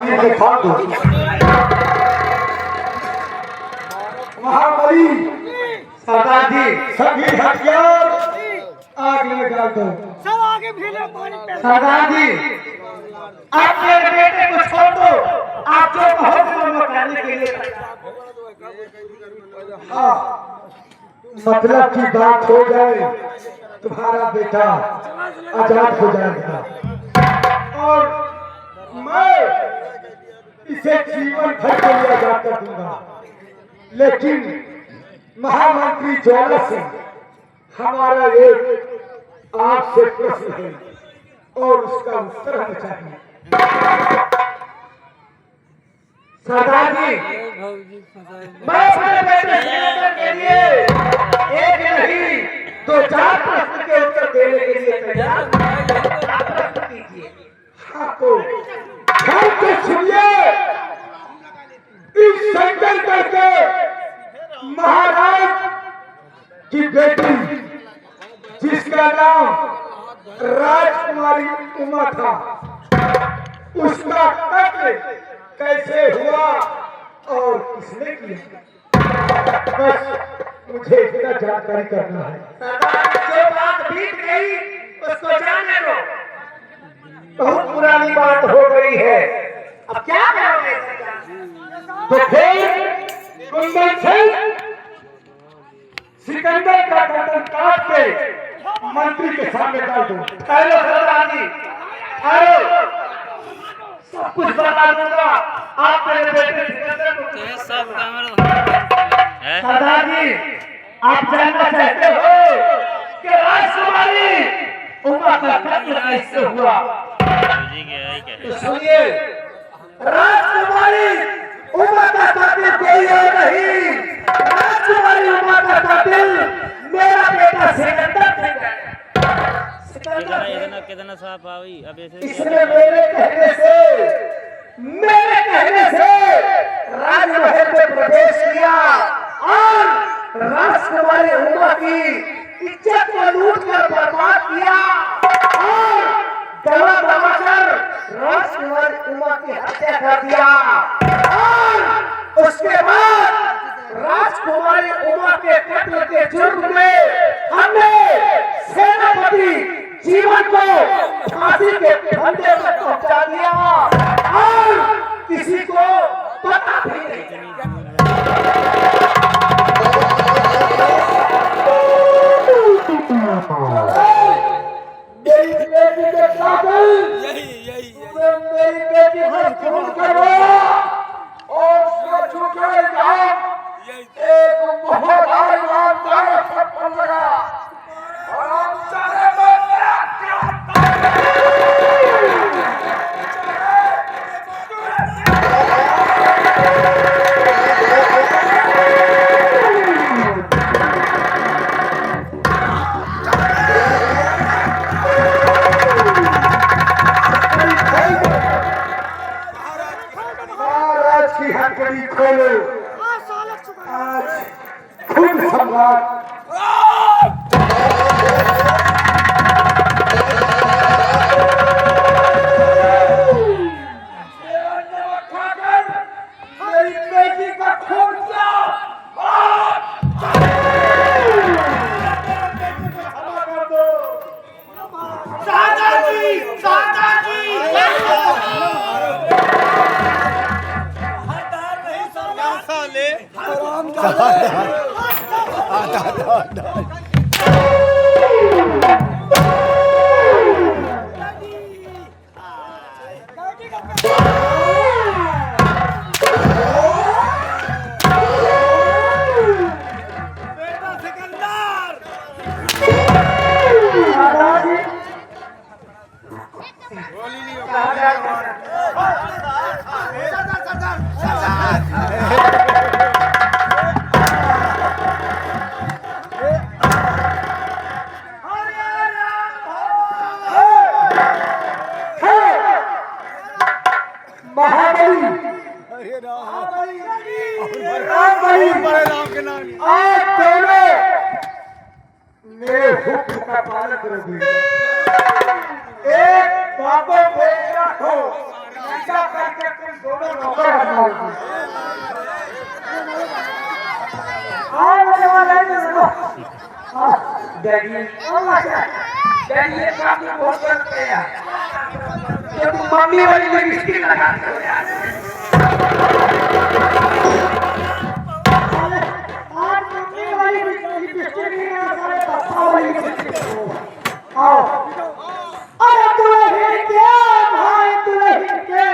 महाबली सरदार जी सभी हथियार आग में डाल दो। सब आगे भेजे पानी पे। सरदार जी आप मेरे बेटे को छोड़ दो। आप जो बहुत दिनों करने के लिए हाँ मतलब की बात हो जाए तुम्हारा बेटा आजाद हो जाएगा और मैं इसे जीवन भर के लिए आजाद कर दूंगा। लेकिन महामंत्री ज्वाला सिंह हमारा एक आपसे प्रश्न है और उसका उत्तर हमें चाहिए। सरदार जी मैं अपने बेटे के लिए एक नहीं दो चार प्रश्न के उत्तर देने के लिए तैयार कीजिए। हाँ तो ध्यान से सुनिए। इस संकल्प करके महाराज की बेटी जिसका नाम राजकुमारी उमा था उसका कत्ल कैसे हुआ और किसने किया बस मुझे इतना जानकारी करना है। जो बात बीत गई उसको जाने दो। बहुत पुरानी बात हो गई है अब क्या करोगे? तो फिर कुंदन सिंह सिकंदर का गर्दन काट के मंत्री के सामने डाल दो। हेलो सरदार जी हेलो सब कुछ बता दूंगा। आप मेरे बेटे सिकंदर को सब सरदार जी आप जानना चाहते हो कि राजकुमारी उमा का कत्ल कैसे हुआ? तो सुनिए राजकुमारी उमा का कातिल कोई और नहीं। राजकुमारी उमा का कातिल मेरा बेटा सिकंदर सिंह है। कितना साफ आई अब ऐसे इसने मेरे कहने से राजमहल में प्रवेश किया और राजकुमारी उमा की इज्जत को लूट कर बर्बाद किया और दवा दबाकर राजकुमारी उमा की हत्या कर दिया और उसके बाद राजकुमारी उमा के कत्ल के जुर्म में हमने सेनापति जीवन को फांसी के फंदे में पहुंचा दिया और किसी को पता भी नहीं। मेरी बेटी के कातिल मेरी बेटी पर खून करवाया और उसको छूटे जाओ एक बहुत ईमानदार थप्पड़ लगा और हम सारे महाराज की हथकड़ी खोलो। आज खुद सम्राट मेरी बेटी का खून किया क्षमा कर दो। दादाजी दादाजी आज दोनों मेरे हुक्म का पालन करोगे। एक बाबा बेटा हो ऐसा करके तुम दोनों नौकर हमारे हाँ मुझे वाला है डैडी डैडी ये काम तो बहुत करते हैं यार ये मम्मी वाली लिपस्टिक लगाते हो यार आज मम्मी वाली लिपस्टिक नहीं है सारे पापा वाली लिपस्टिक आओ अरे दुल्हन के भाई दुल्हन के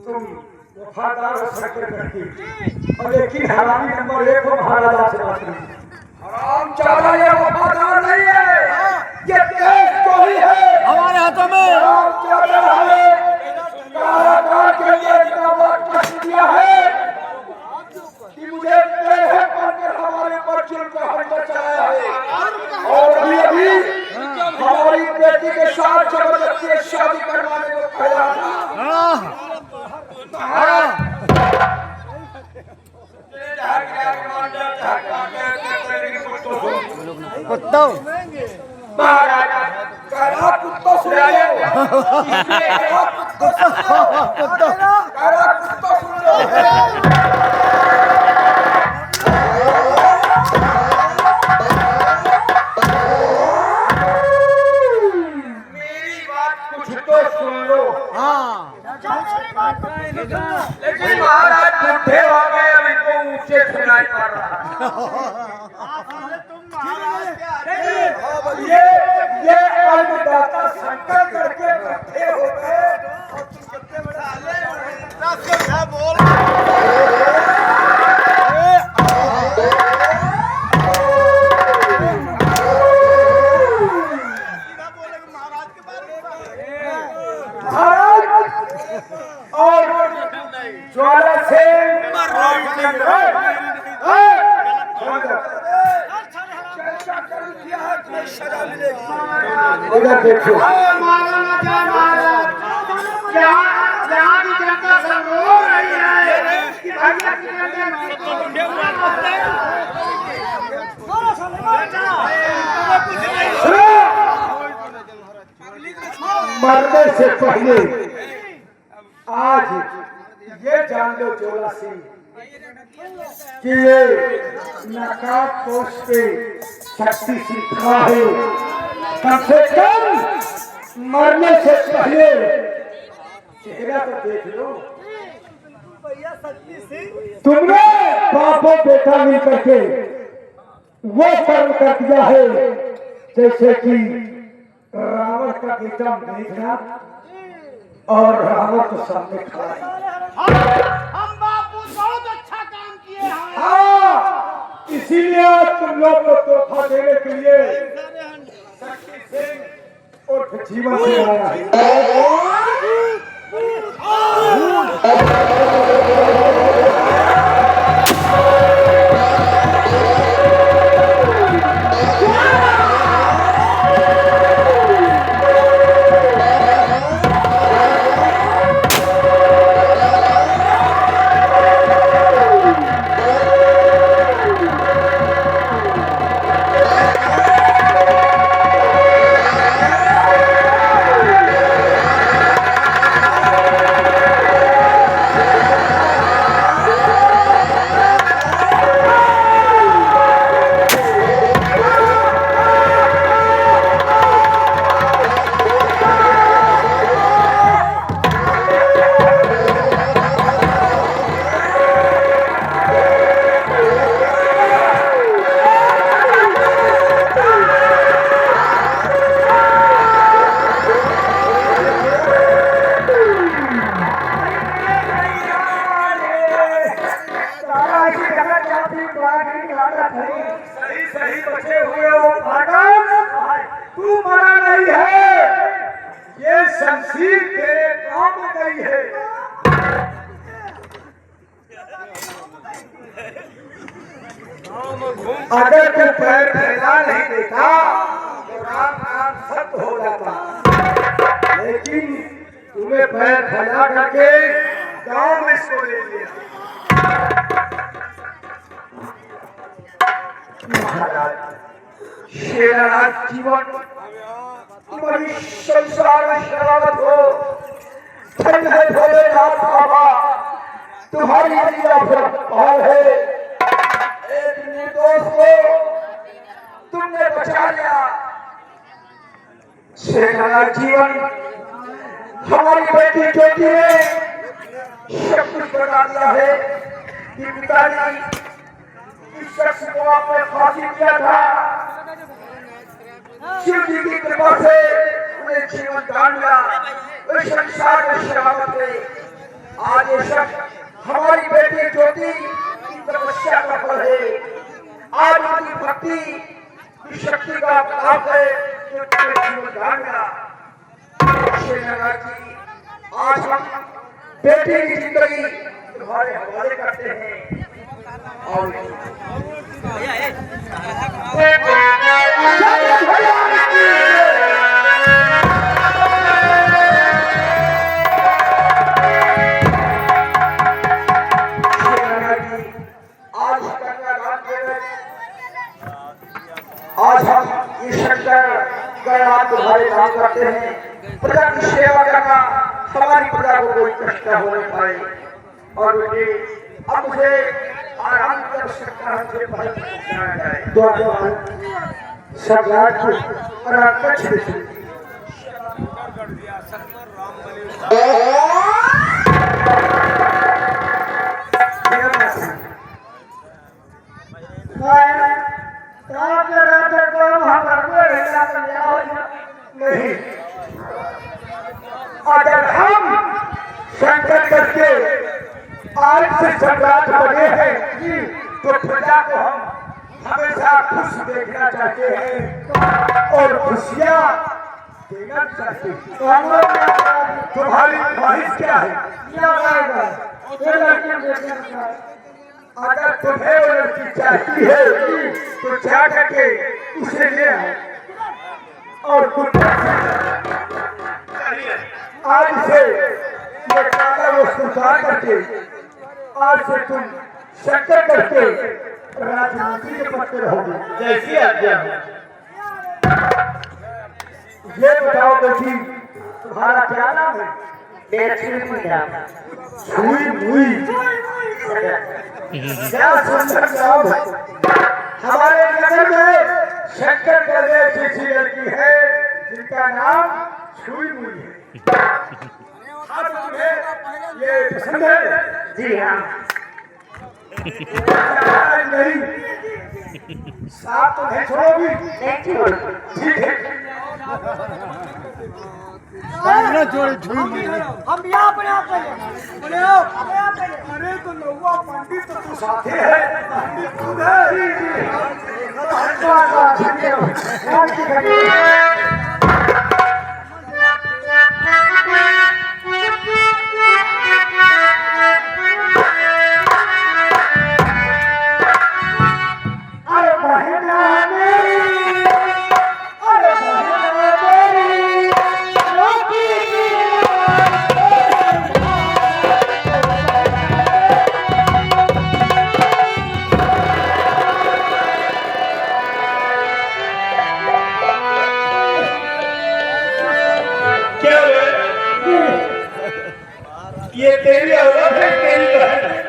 तुम वफादार हो सकते करती लेकिन हरामी नंबर 1 को महाराजा से बात नहीं हराम चाला ये वफादार नहीं है ये देश को ही है हमारे हाथों में हराम चाला है कारागार के लिए इतना वक्त दिया है कि मुझे तेरे पर हमारे पर जुल्म का हमला चलाया है और अभी हमारी बेटी के साथ जबरदस्ती शादी करवाने को कहा कुत्तों महाराजा करा कुत्तों सुन लो करा कुत्तों सुन लो मेरी बात कुछ तो सुन लो लेकिन महाराज बुढ़े हो गए अब इनको ऊंचे सुनाई पड़ रहा ये अन्नदाता संकट करके बुढ़े हो गए और तुम कितने बड़ा बोल और ज्वाला से उधर देखो यहाँ की जनता सब रो रही है कि भैया की मरने से पहले आज ये जान लो जोला सिंह कि ये नकाब पोस्ट पे शक्ति सिंह खड़ा है कम से कम मरने से पहले चेहरा तो देख लो तुमने बापो बेटा मिल करके वो कर्म कर दिया है जैसे कि रावण का बेटा मेघनाथ और रावण तो सामने खड़ा है। हम बापू बहुत अच्छा काम किए हैं। हाँ, इसीलिए आज तुम लोग को तोहफा देने के लिए शक्ति सिंह और जीवन सिंह आया है। सही सही बचे हुए हो भागम, तू मरा नहीं है, ये शमशीर तेरे काम में गई है। अगर तू पैर फैला नहीं देता तो राम नाम सत्य हो जाता, लेकिन तूने पैर फैला करके गांव में इसको ले लिया। शेरनाथ जीवन तुम्हारी संसार में शरारत हो, धन है भोलेनाथ बाबा, तुम्हारी लीला पार है। एक निर्दोष को तुमने बचा लिया। शेरनाथ जीवन हमारी बेटी ज्योति ने सब कुछ बता दिया है कि पिताजी इस शख्स को आपने फांसी दिया था, शिव जी की कृपा से उन्हें जीवन दान मिला, इस संसार में शराबत में। आज ये शख्स हमारी बेटी ज्योति की तपस्या का फल है। आज उनकी भक्ति की शक्ति का प्रभाव है जो तुम्हें जीवन दान मिला। जी, आज हम बेटी की जिंदगी तुम्हारे हवाले करते हैं। और आज हम इस शंकर गणनाथ तुम्हारे काम करते हैं। प्रजा की सेवा करना, हमारी प्रजा को कोई कष्ट न होने पाए। और बेटे अब मुझे आराम की आवश्यकता है, मुझे भले पहुंचाया जाए। सम्राट और नहीं, अगर हम संकट करके आज से सम्राट बने हैं तो प्रजा को हम हमेशा खुश देखना चाहते हैं और खुशियाँ देना चाहते हैं। तुम्हारी ख्वाहिश क्या है? अगर तुम्हें वो लड़की चाहती है तो जा करके उसे ले आओ और कुछ आज से ये काला वो स्वीकार करके आज से तुम शंकर करके राजनीति के पत्ते रहोगे। जैसी आज्ञा हो। ये बताओ बेटी, तुम्हारा क्या नाम है? मेरा छुई नाम। छुई मुई, क्या सुंदर नाम है। हमारे नगर में शंकर करने जैसी लड़की है जिनका नाम छुई मुई है। अब तुम्हें ये पसंद है? जी हाँ। नहीं, साथ तो नहीं छोड़ोगी? नहीं छोड़। ठीक है। सामने जोड़े झूम हम यहाँ अपने आप पहले अरे तो नौवा पंडित तो तू साथे है, पंडित खुद है। अरे बहना मेरी, अरे बहना मेरी, रोटी की क्या है? ये तेरी औरत है, तेरी बहन है।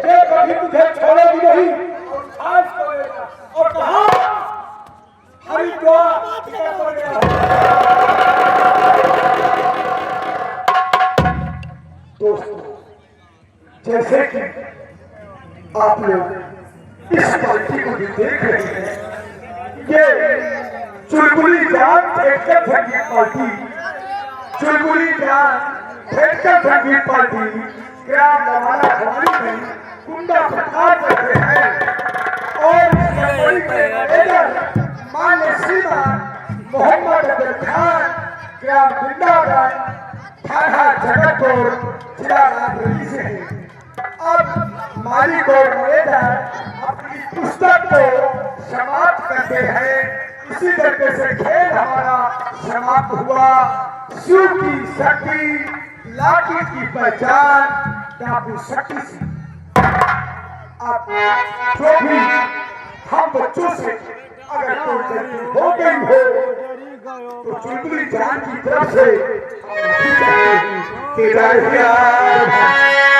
ये कभी तुझे छोड़ेगी नहीं और आज छोड़ेगा। और कहाँ? हरिद्वार टिका पड़ेगा। दोस्तों, जैसे कि आप लोग इस पार्टी को भी देख रहे हैं, ये चुलबुली जान फेंककर संगीत पार्टी, चुलबुली जान फेंककर संगीत पार्टी ग्राम लवाला हमारी में गुंडा प्रचार करते हैं और इस कंपनी के मैनेजर मान्य श्रीमान मोहम्मद अब्दुल खान ग्राम वृंदावन थाना जगतपुर जिला रायबरेली से हैं। अब मालिक और मैनेजर अपनी पुस्तक को समाप्त करते हैं। इसी तरीके से खेल हमारा समाप्त हुआ। शिव की शक्ति, लाठी की पहचान, डाकू शक्ति से। अब जो भी हम बच्चों से अगर कोई गलती हो गई हो तो चुलबुली जान की तरफ से तेरा प्यार